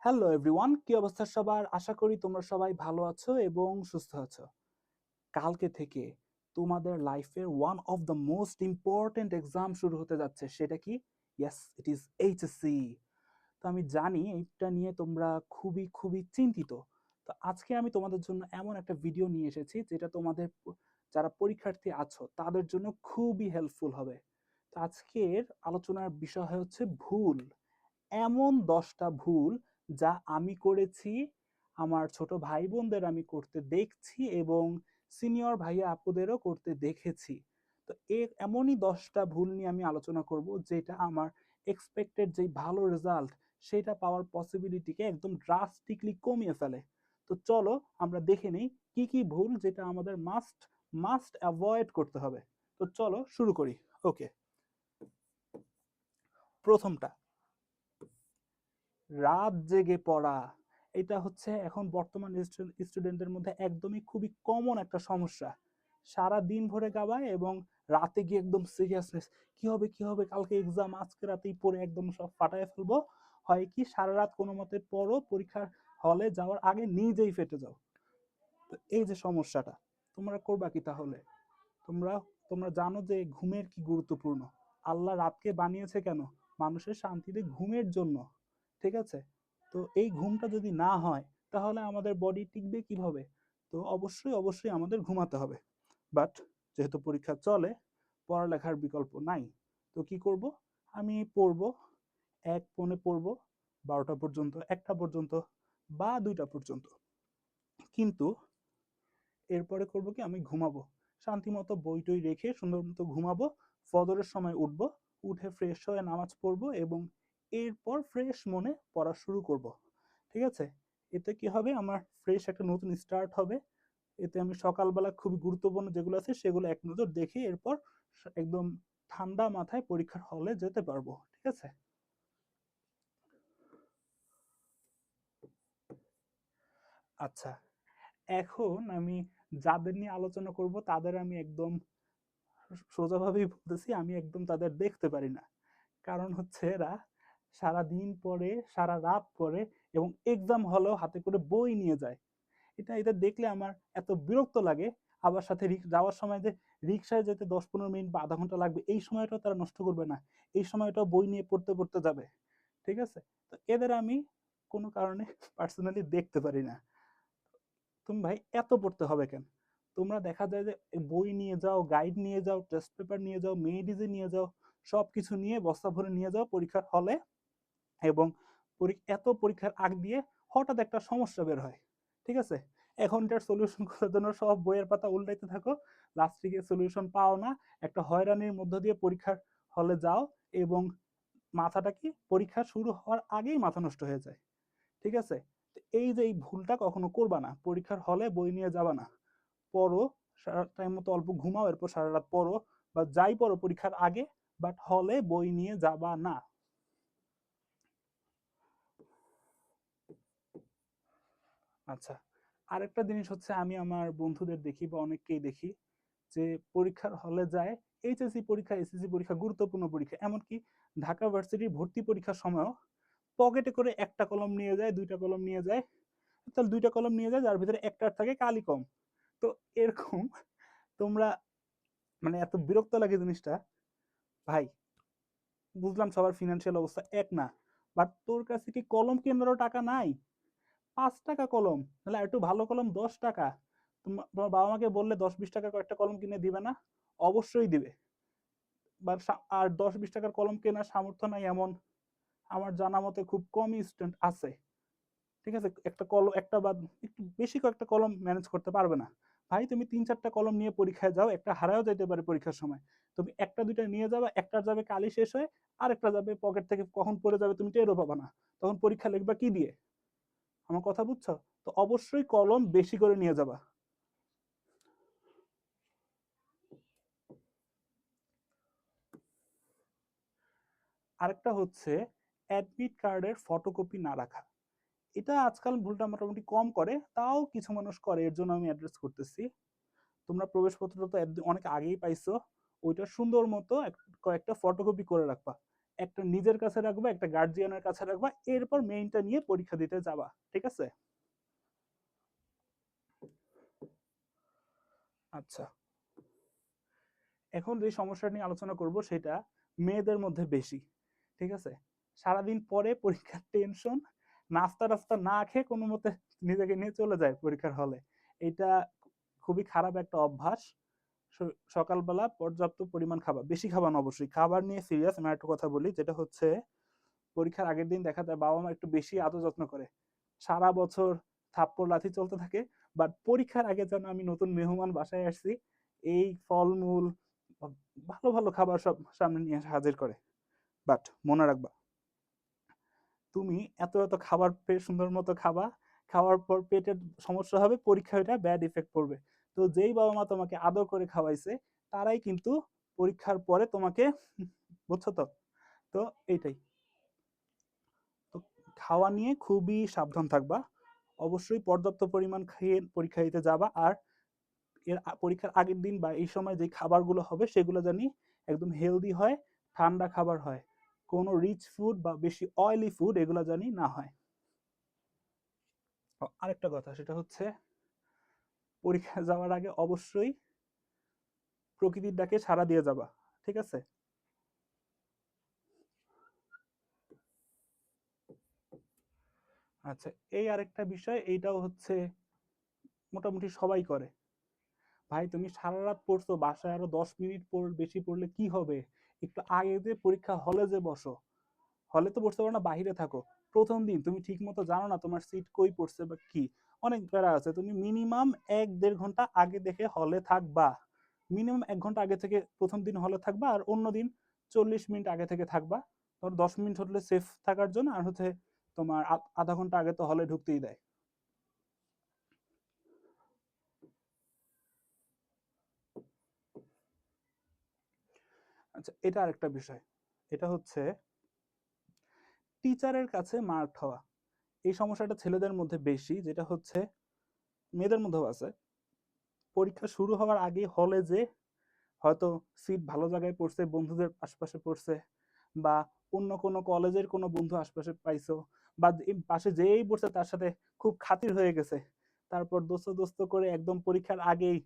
Hello everyone, কি অবস্থা সবার? আশা করি তোমরা সবাই ভালো আছো এবং সুস্থ আছো। কালকে থেকে তোমাদের লাইফের one of the most important exam শুরু হতে যাচ্ছে। সেটা কি? Yes, it is HSC. তো আমি জানি এইটা নিয়ে তোমরা খুবই খুবই চিন্তিত। তো আজকে আমি তোমাদের জন্য এমন একটা ভিডিও নিয়ে এসেছি যেটা তোমাদের যারা পরীক্ষার্থী আছো তাদের জন্য খুবই হেল্পফুল হবে। তো আজকের আলোচনার বিষয় হচ্ছে ভুল। এমন 10টা ভুল যা আমি করেছি, আমার ছোট ভাই বোনদের আমি করতে দেখছি এবং সিনিয়র ভাইয়া আপুদেরও করতে দেখেছি। তো এমনই 10টা ভুল নিয়ে আমি আলোচনা করব যেটা আমার এক্সপেক্টেড যে ভালো রেজাল্ট সেটা পাওয়ার পসিবিলিটিকে একদম ড্রাস্টিকলি কমিয়ে ফেলে। তো চলো আমরা দেখে নেই কি কি ভুল যেটা আমাদের মাস্ট মাস্ট অ্যাভয়েড করতে হবে। তো চলো শুরু করি। ওকে, প্রথমটা, রাত জেগে পড়া। এটা হচ্ছে এখন বর্তমান স্টুডেন্টদের মধ্যে একদমই খুবই কমন একটা সমস্যা। সারা দিন ভরে গাওয়ায় এবং রাতে গিয়ে একদম সিরিয়াসনেস, কি হবে কি হবে, কালকে এক্সাম, আজকে রাতেই পড়ে একদম সব ফাটায় ফেলবো। হয় কি, সারা রাত কোনো মতে পড়ো, পরীক্ষার হলে যাওয়ার আগে নিজেই ফেটে যাও। তো এই যে সমস্যাটা, তোমরা করবা কি তাহলে? তোমরা তোমরা জানো যে ঘুমের কি গুরুত্বপূর্ণ। আল্লাহ রাতকে বানিয়েছে কেন? মানুষের শান্তিতে ঘুমের জন্য। ঠিক আছে? তো এই ঘুমটা যদি না হয় তাহলে আমাদের বডি টিকবে কিভাবে? তো অবশ্যই অবশ্যই আমাদের ঘুমাতে হবে। বাট যেহেতু পরীক্ষা চলে, পড়ালেখার বিকল্প নাই। তো কি করব? আমি পড়বো, এক পৌনে পড়বো, 12টা পর্যন্ত, 1টা পর্যন্ত বা 2টা পর্যন্ত। কিন্তু এরপরে করব কি, আমি ঘুমাবো। শান্তিমতো বই টই রেখে সুন্দর মতো ঘুমাবো। ফজরের সময় উঠবো, উঠে ফ্রেশ হয়ে নামাজ পড়বো এবং এরপর ফ্রেশ মনে পড়া শুরু করব। ঠিক আছে? এতে কি হবে, আমার ফ্রেশ একটা নতুন স্টার্ট হবে। এতে আমি সকালবেলা খুবই গুরুত্বপূর্ণ যেগুলো আছে সেগুলো এক নজর দেখে এরপর একদম ঠান্ডা মাথায় পরীক্ষার হলে যেতে পারবো। ঠিক আছে? আচ্ছা, এখন আমি যাদের নিয়ে আলোচনা করব তাদের আমি একদম সোজাভাবেই বলতেছি, আমি একদম তাদের দেখতে পারি না। কারণ হচ্ছে এরা সারাদিন পড়ে, সারা রাত পড়ে এবং এক্সাম হলেও হাতে করে বই নিয়ে যায়। এটা এটা দেখলে আমার এত বিরক্ত লাগে। আবার সাথে যাওয়ার সময় যে রিক্সায় যেতে 10-15 মিনিট বা আধা ঘন্টা লাগবে, এই সময়টাও তারা নষ্ট করবে না। এই সময়টাও বই নিয়ে পড়তে পড়তে যাবে। ঠিক আছে? তো এদের আমি কোনো কারণে পার্সোনালি দেখতে পারি না। তুমি ভাই এত পড়তে হবে কেন? তোমরা দেখা যায় যে বই নিয়ে যাও, গাইড নিয়ে যাও, টেস্ট পেপার নিয়ে যাও, মেডিসিন নিয়ে যাও, সবকিছু নিয়ে বস্তা ভরে নিয়ে যাও পরীক্ষার হলে এবং এত পরীক্ষার আগ দিয়ে হঠাৎ একটা সমস্যা বের হয়। ঠিক আছে? এখন এটার সলিউশন করার জন্য সব বইয়ের পাতা উল্টাইতে থাকো, লাস্টে গিয়ে সলিউশন পাও না, একটা হয়রানির মধ্য দিয়ে পরীক্ষার হলে যাও এবং মাথাটা কি, পরীক্ষা শুরু হওয়ার আগেই মাথা নষ্ট হয়ে যায়। ঠিক আছে? তো এই যে এই ভুলটা কখনো করবা না, পরীক্ষার হলে বই নিয়ে যাবা না। পড়ো, সারা টাইম মতো অল্প ঘুমাও, এরপর সারা রাত পড়ো বা যাই পড়ো পরীক্ষার আগে, বাট হলে বই নিয়ে যাবা না। আচ্ছা, আরেকটা জিনিস হচ্ছে, আমি আমার বন্ধুদের দেখি বা অনেককেই দেখি যে পরীক্ষার হলে যায়, এইচএসসি পরীক্ষা, এসএসসি পরীক্ষা, গুরুত্বপূর্ণ পরীক্ষা, এমনকি ঢাকা ভার্সিটির ভর্তি পরীক্ষার সময়ও পকেটে করে একটা কলম নিয়ে যায়, 2টা কলম নিয়ে যায়। তাহলে 2টা কলম নিয়ে যায় যার ভিতরে একটার থাকে কালি কম। তো এরকম তোমরা, মানে এত বিরক্ত লাগে জিনিসটা। ভাই, বুঝলাম সবার ফিনান্সিয়াল অবস্থা এক না, বাট তোর কাছে কি কলম কেনারও টাকা নাই? 5 টাকা কলম, তাহলে একটু ভালো কলম 10 টাকা। তোমার বাবা মাকে বললে 10-20 টাকা কয়েকটা কলম কিনে দিবে না? অবশ্যই দিবে। বা আর 10-20 টাকার কলম কেনার সামর্থ্য নাই এমন আমার জানা মতে খুব কমই স্টুডেন্ট আছে। ঠিক আছে? একটা কলম, একটা বা একটু বেশি কয়েকটা কলম ম্যানেজ করতে পারবে না। ভাই তুমি 3-4টা কলম নিয়ে পরীক্ষায় যাও, একটা হারায়ও যেতে পারে পরীক্ষার সময়। তুমি একটা দুইটা নিয়ে যাবে, একটার যাবে কালি শেষ হয়ে, আরেকটা যাবে পকেট থেকে কখন পড়ে যাবে তুমি টেরও পাবা না। তখন পরীক্ষা লিখবা কি দিয়ে? আমার কথা বুঝছো? তো অবশ্যই কলম বেশি করে নিয়ে যাবা। আরেকটা হচ্ছে অ্যাডমিট কার্ডের ফটোকপি না রাখা। এটা আজকাল ভুলটা মোটামুটি কম করে, তাও কিছু মানুষ করে, এর জন্য আমি অ্যাড্রেস করতেছি। তোমরা প্রবেশপত্র তো অনেক আগেই পাইছো, ওইটা সুন্দর মতো কয়েকটা ফটোকপি করে রাখবা। একটা নিজের কাছে রাখবা, একটা গার্জিয়ানের কাছে রাখবা, এরপর মেইনটা নিয়ে পরীক্ষা দিতে যাবা, ঠিক আছে? আচ্ছা, এখন যে সমস্যাটা নিয়ে আলোচনা করব সেটা মেয়েদের মধ্যে বেশি, ঠিক আছে? সারাদিন পরে পরীক্ষার টেনশন, নাস্তা টাস্তা না খেয়ে কোনো মতে নিজেকে নিয়ে চলে যায় পরীক্ষার হলে। এটা খুবই খারাপ একটা অভ্যাস। সকালবেলা পর্যাপ্ত পরিমাণ খাবার, বেশি খাবার না অবশ্যই, খাবার নিয়ে সিরিয়াস। আমি একটা কথা বলি, যেটা হচ্ছে পরীক্ষার আগের দিন দেখা যায় বাবা মা একটু বেশি আদর যত্ন করে, সারা বছর থাপ্পড় লাথি চলতে থাকে, বাট পরীক্ষার আগে যেন আমি নতুন মেহমান বাসায় আসছি, এই ফলমূল ভালো ভালো খাবার সব সামনে নিয়ে এসে হাজির করে। বাট মনে রাখবা, তুমি এত এত খাবার পেয়ে সুন্দর মতো খাবা, খাওয়ার পর পেটের সমস্যা হবে, পরীক্ষায় এটা ব্যাড ইফেক্ট পড়বে। তো যেই বাবা মা তোমাকে আদর করে খাওয়াইছে, তারাই কিন্তু পরীক্ষার পরে তোমাকে বুঝছো তো? তো এইটাই। তো খাওয়া নিয়ে খুবই সাবধান থাকবা, অবশ্যই পর্যাপ্ত পরিমাণ খেয়ে পরীক্ষা দিতে যাবা। আর পরীক্ষার আগের দিন বা এই সময় যে খাবারগুলো হবে সেগুলো জানি একদম হেলদি হয়, ঠান্ডা খাবার হয়, কোনো রিচ ফুড বা বেশি অয়েলি ফুড এগুলো জানি না হয়। আরেকটা কথা সেটা হচ্ছে পরীক্ষা যাওয়ার আগে অবশ্যই প্রকৃতির ডাকে সাড়া দিয়ে যাবা, ঠিক আছে? আচ্ছা, এই আরেকটা বিষয়, এইটাও হচ্ছে মোটামুটি সবাই করে। ভাই তুমি সারা রাত পড়ছো, বাসায় আরো 10 মিনিট বেশি পড়লে কি হবে? একটু আগে যে পরীক্ষা হলে যে বসো, হলে তো বসতে পারো না, বাহিরে থাকো। প্রথম দিন তুমি ঠিক মতো জানো না তোমার সিট কই পড়ছে বা কি, অনেক প্যারা আছে। তুমি মিনিমাম 1-1.5 ঘন্টা আগে দেখে হলে থাকবা, মিনিমাম 1 ঘন্টা আগে থেকে প্রথম দিন হলে থাকবা, আর অন্য দিন 40 মিনিট আগে থেকে থাকবা। ধর 10 মিনিট হলে সেফ থাকার জন্য, আর হচ্ছে তোমার আধা ঘন্টা আগে তো হলে ঢুকতেই দেয়। আচ্ছা, এটা আরেকটা বিষয়, এটা হচ্ছে টিচারের কাছে মার খাওয়া। এই সমস্যাটা ছেলেদের মধ্যে বেশি, যেটা হচ্ছে মেয়েদের মধ্যেও আছে। পরীক্ষা শুরু হওয়ার আগে হলে যে হয়তো সিট ভালো জায়গায় পড়ছে, বন্ধুদের আশপাশে পড়ছে, বা অন্য কোনো কলেজের কোনো বন্ধু আশপাশে পাইছো, বা পাশে যেই পড়ছে তার সাথে খুব খাতির হয়ে গেছে, তারপর দোস্ত দোস্ত করে একদম পরীক্ষার আগেই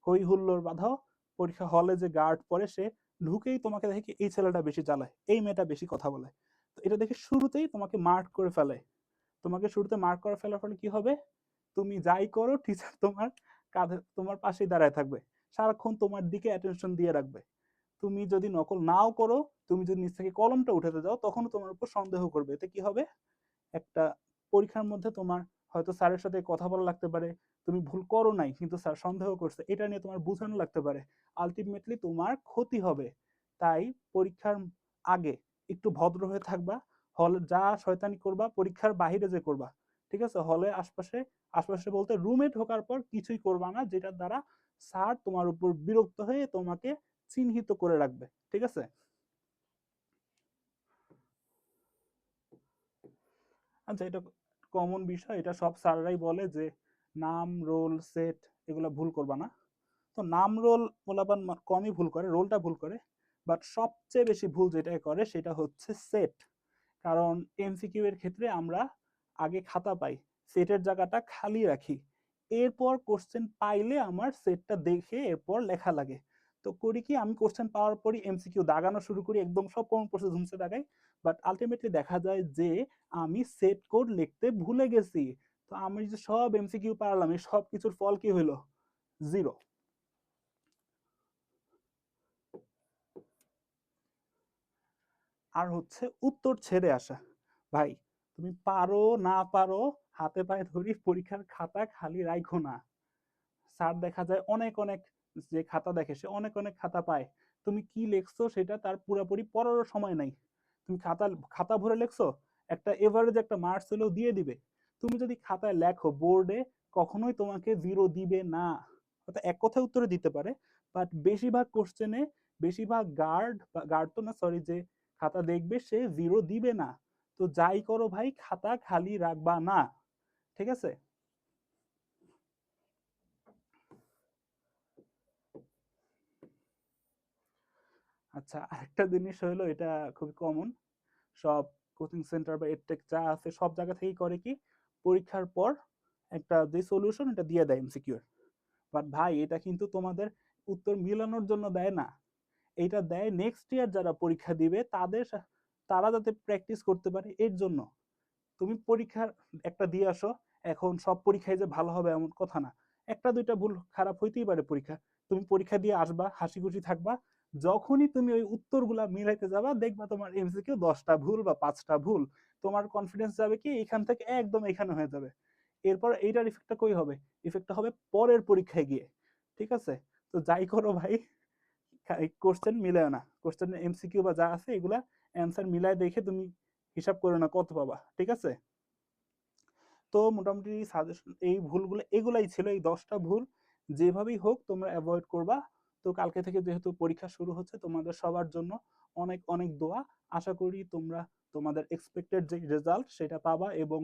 হই হুল্লোড় বাঁধাও। পরীক্ষা হলে যে গার্ড পরে সে ঢুকেই তোমাকে দেখে এই ছেলেটা বেশি চালায়, এই মেয়েটা বেশি কথা বলে, তো এটা দেখে শুরুতেই তোমাকে মার্ক করে ফেলে। তোমাকে শুরুতে মার্ক করে ফেলার ফলে কি হবে? তুমি যাই করো টিচার তোমার কাঁধে তোমার পাশেই দাঁড়ায় থাকবে, সারাক্ষণ তোমার দিকে অ্যাটেনশন দিয়ে রাখবে। তুমি যদি নকল নাও করো, তুমি যদি নিজ থেকে কলমটা উঠাতে যাও, তখনও তোমার উপর সন্দেহ করবে। এতে কি হবে? একটা পরীক্ষার মধ্যে তোমার হয়তো স্যারের সাথে কথা বলা লাগতে পারে, তুমি ভুল করো নাই কিন্তু স্যার সন্দেহ করছে, এটা নিয়ে তোমার বোঝানো লাগতে পারে, আলটিমেটলি তোমার ক্ষতি হবে। তাই পরীক্ষার আগে একটু ভদ্র হয়ে থাকবা, হলে যা শয়তানি করবা পরীক্ষার বাহিরে যে করবা, ঠিক আছে? হলে আশপাশে, আশপাশে বলতে রুমে ঢোকার পর কিছুই করবা না যেটার দ্বারা স্যার তোমার উপর বিরক্ত হয়ে তোমাকে চিহ্নিত করে রাখবে, ঠিক আছে? আচ্ছা, এটা কমন বিষয়, এটা সব স্যাররাই বলে যে নাম, রোল, সেট এগুলো ভুল করবা না। তো নাম রোল পোলাপান কমই ভুল করে, রোলটা ভুল করে, বাট সবচেয়ে বেশি ভুল যেটা করে সেটা হচ্ছে সেট। কারণ এমসিকিউ এর ক্ষেত্রে আমরা আগে খাতা পাই, সেটের জায়গাটা খালি রাখি, এরপর কোশ্চেন পাইলে আমার সেটটা দেখে এরপর লেখা লাগে। তো করি কি, আমি কোশ্চেন পাওয়ার পরই এমসিকিউ দাগানো শুরু করি, একদম সব কমন পড়ছে ধুমসে দাগাই, বাট আলটিমেটলি দেখা যায় যে আমি সেট কোড লিখতে ভুলে গেছি। তো আমি যে সব এমসিকিউ পারলাম, এই সব কিছুর ফল কি হইলো? জিরো। আর হচ্ছে উত্তর ছেড়ে আসা। ভাই তুমি পারো না পারো, হাতে পায়ে ধরি পরীক্ষার খাতা খালি রাইখো না। স্যার দেখা যায় অনেক অনেক, যে খাতা দেখে সে অনেক অনেক খাতা পায়, তুমি কি লিখছো সেটা তার পুরোপুরি পড়ারও সময় নাই। তুমি খাতা খাতা ভরে লিখছো, একটা এভারেজ একটা মার্কস হলেও দিয়ে দিবে। তুমি যদি খাতায় লেখো বোর্ডে, কখনোই তোমাকে জিরো দিবে না। হয়তো এক কথায় উত্তরে দিতে পারে, বাট বেশিরভাগ কোশ্চেনে, বেশিরভাগ গার্ড, গার্ড তো না সরি, যে খাতা দেখবে সে জিরো দিবে না। তো যাই করো ভাই, খাতা খালি রাখবা না, ঠিক আছে? আচ্ছা, আরেকটা জিনিস হলো, এটা খুবই কমন, সব কোচিং সেন্টার বা এডটেক যা আছে সব জায়গা থেকেই করে কি পরীক্ষার পর একটা যে সলিউশন এটা দিয়ে দেয় এমসিকিউর। বাট ভাই এটা কিন্তু তোমাদের উত্তর মিলানোর জন্য দেয় না, এইটা দেয় নেক্সট ইয়ার যারা পরীক্ষা দিবে তারা যাতে প্র্যাকটিস করতে পারে এর জন্য। তুমি পরীক্ষার একটা দিয়ে আসো, এখন সব পরীক্ষায় যে ভালো হবে এমন কথা না, একটা দুইটা ভুল খারাপ হইতেই পারে পরীক্ষা। তুমি পরীক্ষা দিয়ে আসবা, হাসি খুশি থাকবা, যখনই তুমি ওই উত্তরগুলা মিলাইতে যাবা দেখবা তোমার এমসিকিউ 10টা ভুল বা 5টা ভুল, তোমার কনফিডেন্স যাবে কি এখান থেকে একদম এখানে হয়ে যাবে। এরপর এইটার ইফেক্টটা কই হবে? ইফেক্টটা হবে পরের পরীক্ষায় গিয়ে। ঠিক আছে? তো যাই করো ভাই, কোশ্চেন মিলায় না, কোশ্চেন এমসিকিউ বা যা আছে এগুলা অ্যান্সার মিলায় দেখে তুমি হিসাব করে না কত পাবা। ঠিক আছে? তো মোটামুটি সাজেশন এই ভুলগুলো এগুলাই ছিল, এই 10টা ভুল যেভাবেই হোক তোমরা অ্যাভয়েড করবা। তো কালকে থেকে যেহেতু পরীক্ষা শুরু হচ্ছে তোমাদের সবার জন্য অনেক অনেক দোয়া। আশা করি তোমরা তোমাদের এক্সপেক্টেড যে রেজাল্ট সেটা পাবা এবং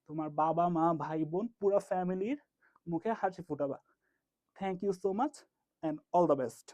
তোমার বাবা মা ভাই বোন পুরো ফ্যামিলির মুখে হাসি ফোটাবা। Thank you so much and all the best.